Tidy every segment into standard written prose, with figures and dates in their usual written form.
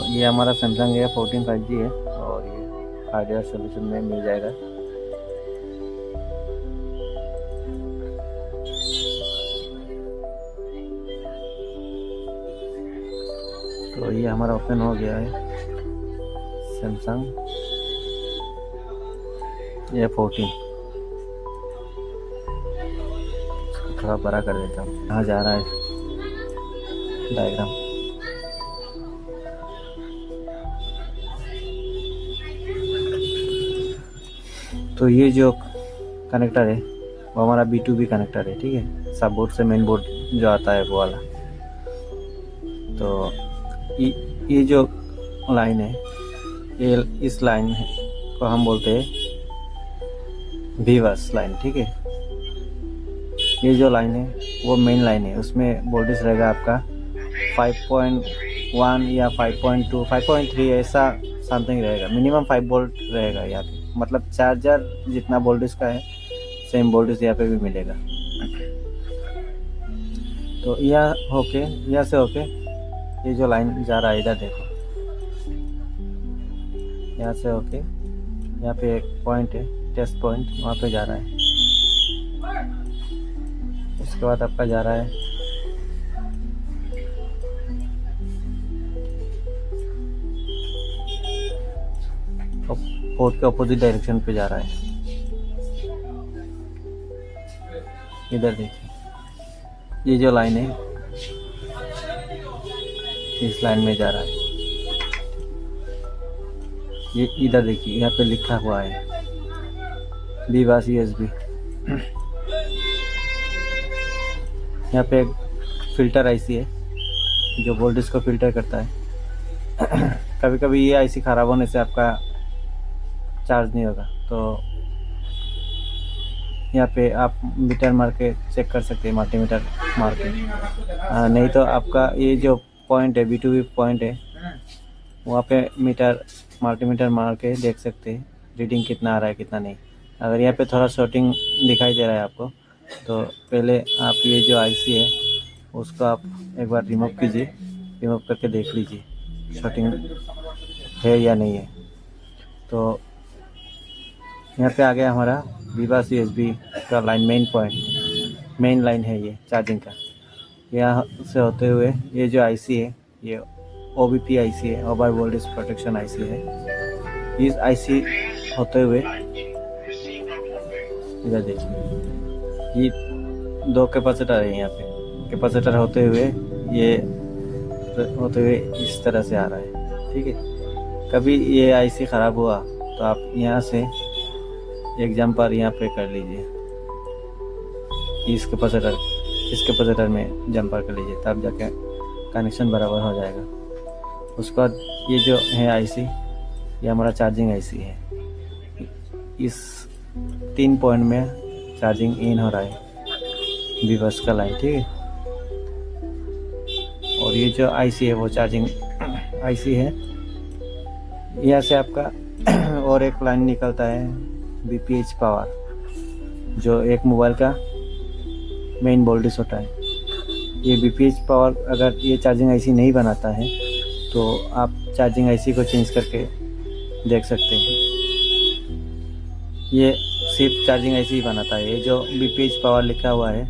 ये हमारा Samsung A14 5G है और ये हार्डवेयर सोल्यूशन में मिल जाएगा। तो ये हमारा ओपन हो गया है सैमसंग A14। थोड़ा बड़ा कर देता हूँ। यहाँ जा रहा है डायग्राम। तो ये जो कनेक्टर है वो हमारा B2B कनेक्टर है, ठीक है। सब बोर्ड से मेन बोर्ड जो आता है वो वाला। तो ये जो लाइन है, ये इस लाइन को हम बोलते हैं वीवर्स लाइन, ठीक है। ये जो लाइन है वो मेन लाइन है, उसमें वोल्टेज रहेगा आपका 5.1 या 5.2 5.3 ऐसा समथिंग रहेगा। मिनिमम 5 वोल्ट रहेगा यहाँ पे, मतलब चार्जर जितना वोल्टेज का है सेम वोल्टेज यहाँ पे भी मिलेगा। तो यहाँ से होके ये जो लाइन जा रहा है इधर देखो, यहाँ से होके यहाँ पे एक पॉइंट है टेस्ट पॉइंट, वहाँ पे जा रहा है। उसके बाद आपका जा रहा है पोर्ट के अपोजिट डायरेक्शन पे जा रहा है। इधर देखिए, ये जो लाइन है इस लाइन में जा रहा है। ये इधर देखिए, यहाँ पे लिखा हुआ है विवास USB। यहाँ पे एक फिल्टर IC है जो वोल्टेज को फिल्टर करता है। कभी कभी ये IC ख़राब होने से आपका चार्ज नहीं होगा, तो यहाँ पे आप मीटर मार के चेक कर सकते हैं, मल्टीमीटर मार के। नहीं तो आपका ये जो पॉइंट है B2B पॉइंट है, वहाँ पे मल्टीमीटर मार के देख सकते हैं रीडिंग कितना आ रहा है कितना नहीं। अगर यहाँ पे थोड़ा शॉर्टिंग दिखाई दे रहा है आपको, तो पहले आप ये जो IC है उसको आप एक बार रिमूव कीजिए, रिमूव करके देख लीजिए शॉर्टिंग है या नहीं है। तो यहाँ पे आ गया हमारा विवास USB का लाइन, मेन लाइन है ये चार्जिंग का। यहाँ से होते हुए ये जो IC है ये OBP IC है, ओवर वोल्टेज प्रोटेक्शन IC है। इस IC होते हुए इधर देखिए, ये 2 कैपेसिटर है। यहाँ पे कैपेसिटर होते हुए इस तरह से आ रहा है, ठीक है। कभी ये IC ख़राब हुआ तो आप यहाँ से एक जंपर यहाँ पे कर लीजिए, इस कैपेसिटर में जंपर कर लीजिए, तब जाके कनेक्शन बराबर हो जाएगा। उसके बाद ये जो है IC, ये हमारा चार्जिंग IC है। इस 3 पॉइंट में चार्जिंग इन हो रहा है विवास का लाइन, ठीक है। और ये जो IC है वो चार्जिंग IC है। यहाँ से आपका और एक लाइन निकलता है BPH पावर, जो एक मोबाइल का मेन वोल्टेज होता है। ये BPH पावर अगर ये चार्जिंग IC नहीं बनाता है तो आप चार्जिंग IC को चेंज करके देख सकते हैं। ये सिर्फ चार्जिंग IC ही बनाता है। ये जो BPH पावर लिखा हुआ है,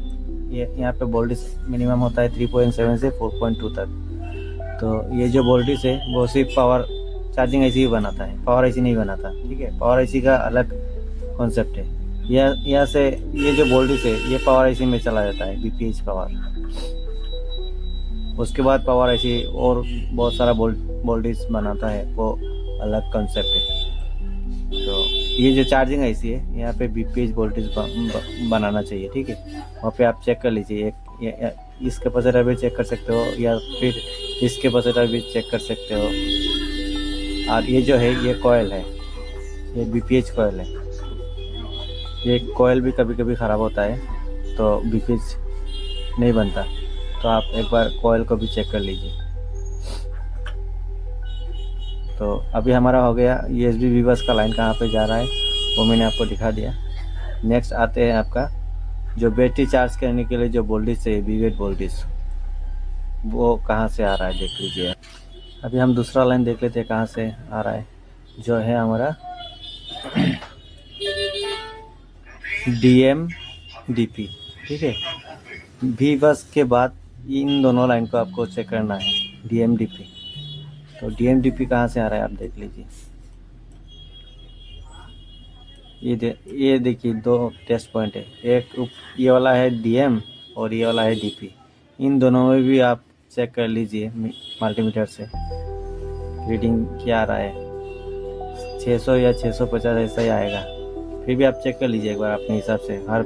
ये यहाँ पे वोल्टेज मिनिमम होता है 3.7 से 4.2 तक। तो ये जो वोल्टेज है वो सिर्फ पावर चार्जिंग IC ही बनाता है, पावर IC नहीं बनाता, ठीक है। पावर IC का अलग कॉन्सेप्ट है। यहाँ से ये जो वोल्टेज है ये पावर IC में चला जाता है, BPH पावर। उसके बाद पावर IC और बहुत सारा वोल्टेज बनाता है, वो अलग कॉन्सेप्ट है। तो ये जो चार्जिंग IC है यहाँ पे BPH वोल्टेज बनाना चाहिए, ठीक है। वहाँ पे आप चेक कर लीजिए, इस कैपेसिटर भी चेक कर सकते हो या फिर इस कैपेसिटर भी चेक कर सकते हो। और ये जो है ये कॉइल है, ये BPH कॉइल है। ये कॉइल भी कभी कभी ख़राब होता है तो BPH नहीं बनता, तो आप एक बार कॉइल को भी चेक कर लीजिए। तो अभी हमारा हो गया USB विवास का लाइन कहाँ पे जा रहा है वो मैंने आपको दिखा दिया। नेक्स्ट आते हैं आपका जो बैटरी चार्ज करने के लिए जो वोल्टेज चाहिए, VVAT वोल्टेज, वो कहाँ से आ रहा है देख लीजिए। अभी हम दूसरा लाइन देख लेते हैं कहाँ से आ रहा है, जो है हमारा DMDP। ठीक है, V बस के बाद इन दोनों लाइन को आपको चेक करना है, DMDP। तो DMDP कहाँ से आ रहा है आप देख लीजिए। ये देखिए दो टेस्ट पॉइंट है, एक ये वाला है DM और ये वाला है DP। इन दोनों में भी आप चेक कर लीजिए मल्टीमीटर से रीडिंग क्या आ रहा है, 600 या 650 ऐसा ही आएगा। फिर भी आप चेक कर लीजिए एक बार अपने हिसाब से। हर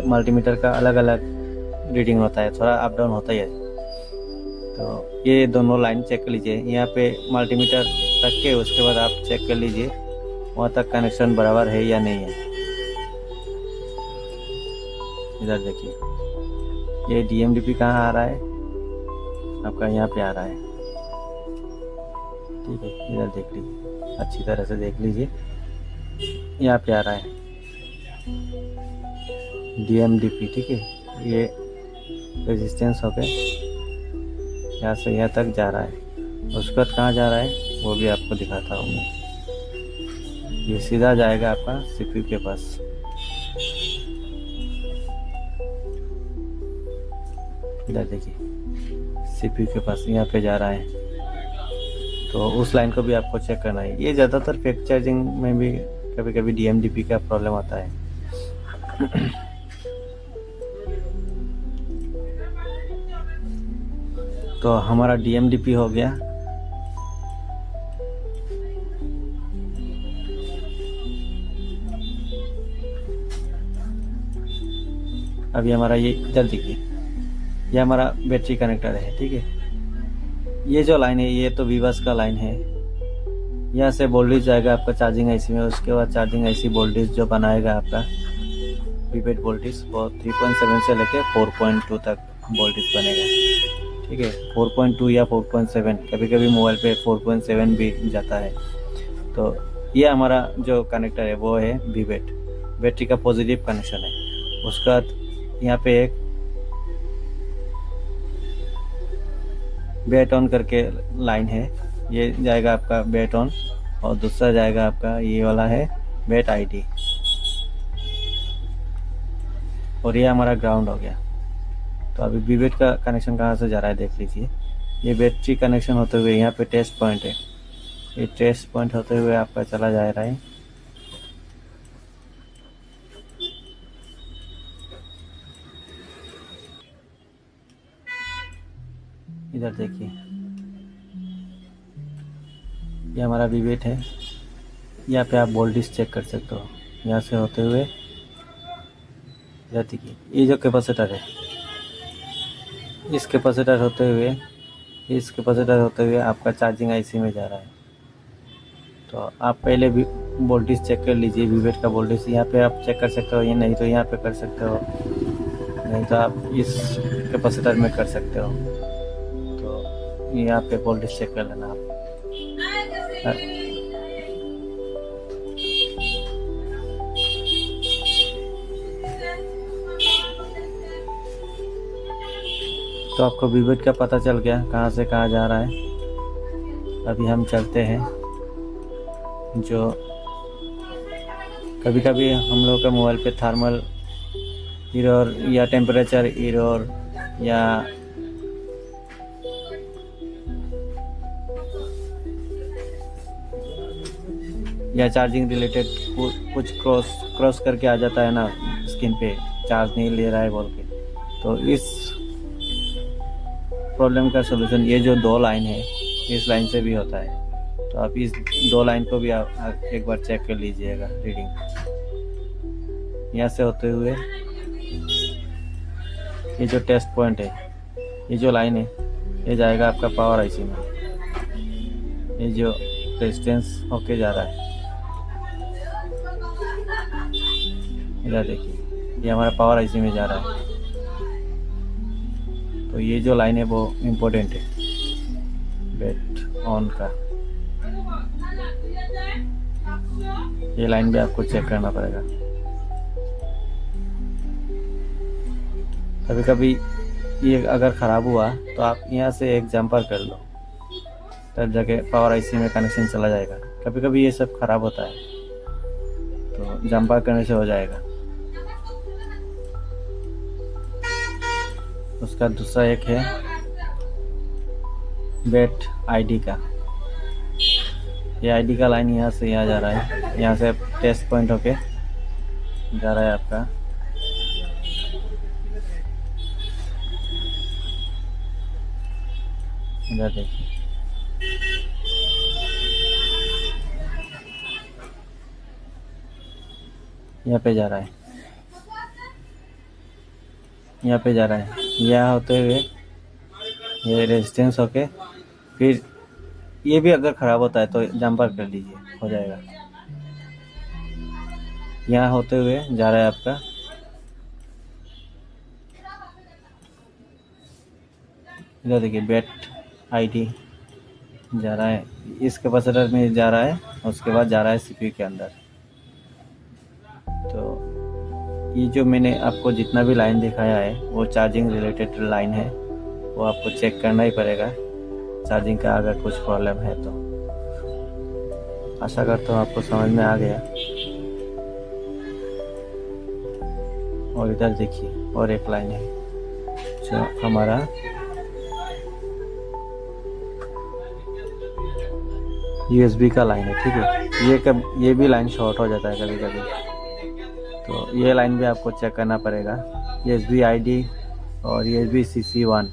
मल्टीमीटर का अलग अलग रीडिंग होता है, थोड़ा अप डाउन होता ही है। तो ये दोनों लाइन चेक कर लीजिए, यहाँ पे मल्टीमीटर रख के उसके बाद आप चेक कर लीजिए वहाँ तक कनेक्शन बराबर है या नहीं है। इधर देखिए ये DMDP कहाँ आ रहा है आपका, यहाँ पे आ रहा है। ठीक है, इधर देख लीजिए, अच्छी तरह से देख लीजिए, यहाँ पे आ रहा है DMDP। ठीक है, ये रेजिस्टेंस हो गया, यहाँ से यहाँ तक जा रहा है। उसके बाद कहाँ जा रहा है वो भी आपको दिखाता हूँ मैं। ये सीधा जाएगा आपका CPU के पास। इधर देखिए CPU के पास यहाँ पे जा रहा है, तो उस लाइन को भी आपको चेक करना है। ये ज़्यादातर फेक चार्जिंग में भी कभी कभी DMDP का प्रॉब्लम आता है। तो हमारा DMDP हो गया। अभी हमारा ये इधर देखिए, ये हमारा बैटरी कनेक्टर है। ठीक है, ये जो लाइन है ये तो वीबस का लाइन है। यहाँ से वोल्टेज जाएगा आपका चार्जिंग IC में, उसके बाद चार्जिंग IC वोल्टेज जो बनाएगा आपका वीबेट वोल्टेज वो 3.7 से लेके 4.2 तक वोल्टेज बनेगा। ठीक है, 4.2 या 4.7, कभी कभी मोबाइल पे 4.7 भी जाता है। तो ये हमारा जो कनेक्टर है वो है वीबेट, बैटरी का पॉजिटिव कनेक्शन है। उसके बाद यहाँ पे एक बैट ऑन करके लाइन है, ये जाएगा आपका बैट ऑन, और दूसरा जाएगा आपका ये वाला है बैट ID, और ये हमारा ग्राउंड हो गया। तो अभी वीबेट का कनेक्शन कहाँ से जा रहा है देख लीजिए। ये बैटरी कनेक्शन होते हुए यहाँ पे टेस्ट पॉइंट है, ये टेस्ट पॉइंट होते हुए आपका चला जा रहा है इधर देखिए, ये हमारा वीबेट है। यहाँ पे आप वोल्टेज चेक कर सकते हो, यहाँ से होते हुए इधर देखिए, ये जो कैपेसिटर है इस कैपेसिटर होते हुए आपका चार्जिंग IC में जा रहा है। तो आप पहले भी वोल्टेज चेक कर लीजिए, वीबेट का वोल्टेज यहाँ पे आप चेक कर सकते हो, ये नहीं तो यहाँ पे कर सकते हो, नहीं तो आप इस कैपेसिटर में कर सकते हो। तो यहाँ पे वोल्टेज चेक कर लेना आप। तो आपको वीबेट का पता चल गया कहाँ से कहाँ जा रहा है। अभी हम चलते हैं, जो कभी कभी हम लोग के मोबाइल पे थर्मल एरर या टेम्परेचर एरर या चार्जिंग रिलेटेड कुछ क्रॉस करके आ जाता है ना स्क्रीन पे, चार्ज नहीं ले रहा है बोल के। तो इस प्रॉब्लम का सलूशन ये जो दो लाइन है इस लाइन से भी होता है। तो आप इस दो लाइन को भी आप एक बार चेक कर लीजिएगा रीडिंग। यहाँ से होते हुए ये जो टेस्ट पॉइंट है, ये जो लाइन है ये जाएगा आपका पावर IC में, ये जो रेजिस्टेंस होके जा रहा है इधर देखिए, ये हमारा पावर IC में जा रहा है। तो ये जो लाइन है वो इम्पोर्टेंट है बैट ऑन का, ये लाइन भी आपको चेक करना पड़ेगा। कभी कभी ये अगर ख़राब हुआ तो आप यहाँ से एक जंपर कर लो, तब जाके पावर आईसी में कनेक्शन चला जाएगा। कभी कभी ये सब खराब होता है, तो जंपर करने से हो जाएगा। उसका दूसरा एक है बेट आईडी का। ये आईडी का लाइन यहाँ से यहाँ जा रहा है, यहाँ से टेस्ट पॉइंट होके जा रहा है आपका इधर देखिए, यहाँ पे जा रहा है, यहाँ पे जा रहा है, यहाँ होते हुए ये रेजिस्टेंस होके फिर ये भी अगर ख़राब होता है तो जंपर कर लीजिए, हो जाएगा। यहाँ होते हुए जा रहा है आपका इधर देखिए बेट आईडी जा रहा है, इस कैपेसिटर में जा रहा है, उसके बाद जा रहा है सीपीयू के अंदर। तो ये जो मैंने आपको जितना भी लाइन दिखाया है वो चार्जिंग रिलेटेड लाइन है, वो आपको चेक करना ही पड़ेगा चार्जिंग का अगर कुछ प्रॉब्लम है तो। आशा करता हूँ आपको समझ में आ गया। और इधर देखिए और एक लाइन है जो हमारा यूएसबी का लाइन है, ठीक है। ये भी लाइन शॉर्ट हो जाता है कभी कभी, तो ये लाइन भी आपको चेक करना पड़ेगा, यूएसबी आईडी और यूएसबी CC1,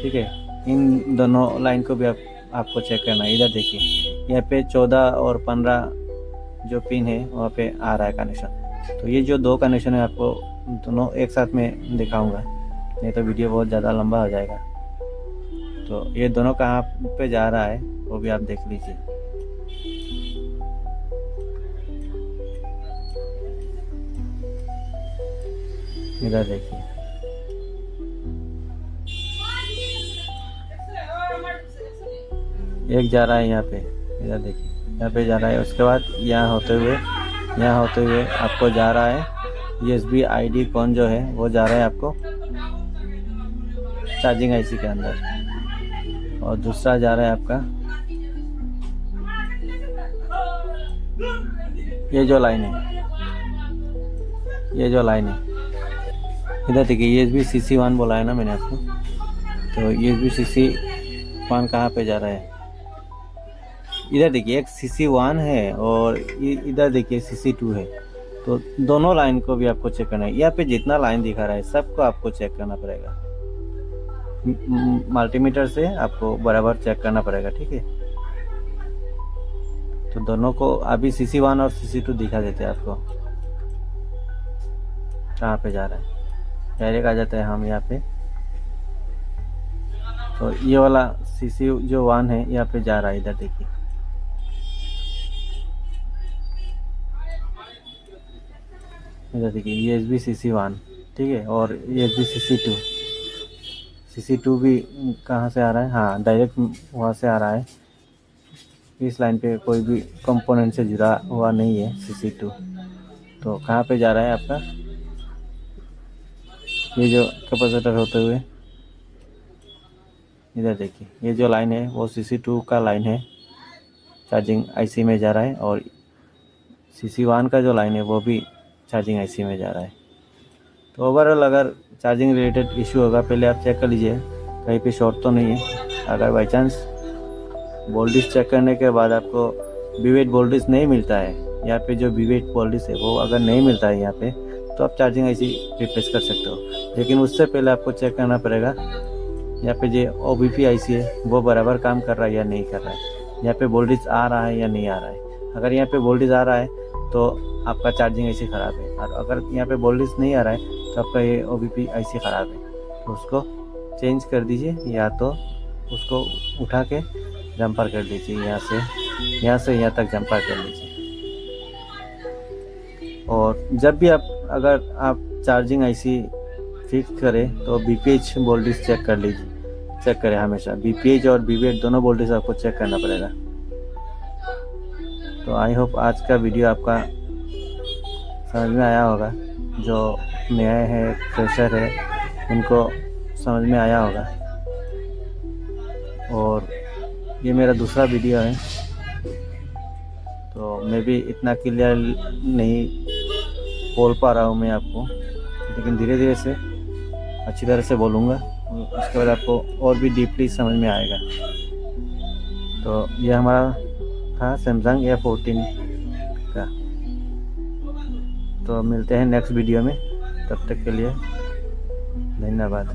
ठीक है। इन दोनों लाइन को भी आपको चेक करना है। इधर देखिए यहाँ पे 14 और 15 जो पिन है वहाँ पे आ रहा है कनेक्शन। तो ये जो दो कनेक्शन है आपको दोनों एक साथ में दिखाऊंगा, नहीं तो वीडियो बहुत ज़्यादा लंबा हो जाएगा। तो ये दोनों कहाँ पे जा रहा है वो भी आप देख लीजिए। इधर देखिए एक जा रहा है यहाँ पे, इधर देखिए यहाँ पे जा रहा है। उसके बाद यहाँ होते हुए आपको जा रहा है USB आईडी कौन जो है वो जा रहा है आपको चार्जिंग आईसी के अंदर, और दूसरा जा रहा है आपका ये जो लाइन है इधर देखिए USB CC1 बोला है ना मैंने आपको। तो USB CC1 कहाँ पे जा रहा है, इधर देखिए एक CC1 है और इधर देखिए CC2 है। तो दोनों लाइन को भी आपको चेक करना है। यहाँ पे जितना लाइन दिखा रहा है सबको आपको चेक करना पड़ेगा, मल्टीमीटर से आपको बराबर चेक करना पड़ेगा, ठीक है। तो दोनों को अभी CC1 और CC2 दिखा देते हैं आपको कहाँ पे जा रहा है। डायरेक्ट आ जाता है हम यहाँ पे, तो ये वाला CC जो 1 है यहाँ पे जा रहा है, इधर देखिए USB CC1, ठीक है। और USB CC2 भी कहाँ से आ रहा है, हाँ डायरेक्ट वहाँ से आ रहा है। इस लाइन पे कोई भी कंपोनेंट से जुड़ा हुआ नहीं है CC2। तो कहाँ पे जा रहा है आपका ये जो कैपेसिटर होते हुए, इधर देखिए ये जो लाइन है वो CC2 का लाइन है, चार्जिंग आईसी में जा रहा है। और CC1 का जो लाइन है वो भी चार्जिंग आईसी में जा रहा है। तो ओवरऑल अगर चार्जिंग रिलेटेड इशू होगा पहले आप चेक कर लीजिए कहीं पे शॉर्ट तो नहीं है। अगर बाई चांस वोल्टेज चेक करने के बाद आपको बीवेट वोल्टेज नहीं मिलता है, यहाँ पे जो बीवेट वोल्टेज है वो अगर नहीं मिलता है यहाँ पे, तो आप चार्जिंग आईसी रिप्लेस कर सकते हो। लेकिन उससे पहले आपको चेक करना पड़ेगा यहाँ पे जो OBP आईसी है वो बराबर काम कर रहा है या नहीं कर रहा है, यहाँ पे वोल्टेज आ रहा है या नहीं आ रहा है। अगर यहाँ पे वोल्टेज आ रहा है तो आपका चार्जिंग आईसी ख़राब है, और अगर यहाँ पे वोल्टेज नहीं आ रहा है तो आपका ये OBP आईसी ख़राब है। तो उसको चेंज कर दीजिए, या तो उसको उठा के जंपर कर दीजिए, यहाँ से यहाँ तक जंपर कर लीजिए। और जब भी अगर आप चार्जिंग आईसी फिक्स करें तो BPH वोल्टेज चेक करें हमेशा। BPH और BVAT दोनों वोल्टेज आपको चेक करना पड़ेगा। तो आई होप आज का वीडियो आपका समझ में आया होगा। जो नया है, फ्रेशर है, उनको समझ में आया होगा। और ये मेरा दूसरा वीडियो है, तो मैं भी इतना क्लियर नहीं बोल पा रहा हूँ मैं आपको, लेकिन धीरे धीरे से अच्छी तरह से बोलूँगा, उसके बाद आपको और भी डीपली समझ में आएगा। तो ये हमारा था सैमसंग A14 का। तो मिलते हैं नेक्स्ट वीडियो में, तब तक के लिए धन्यवाद।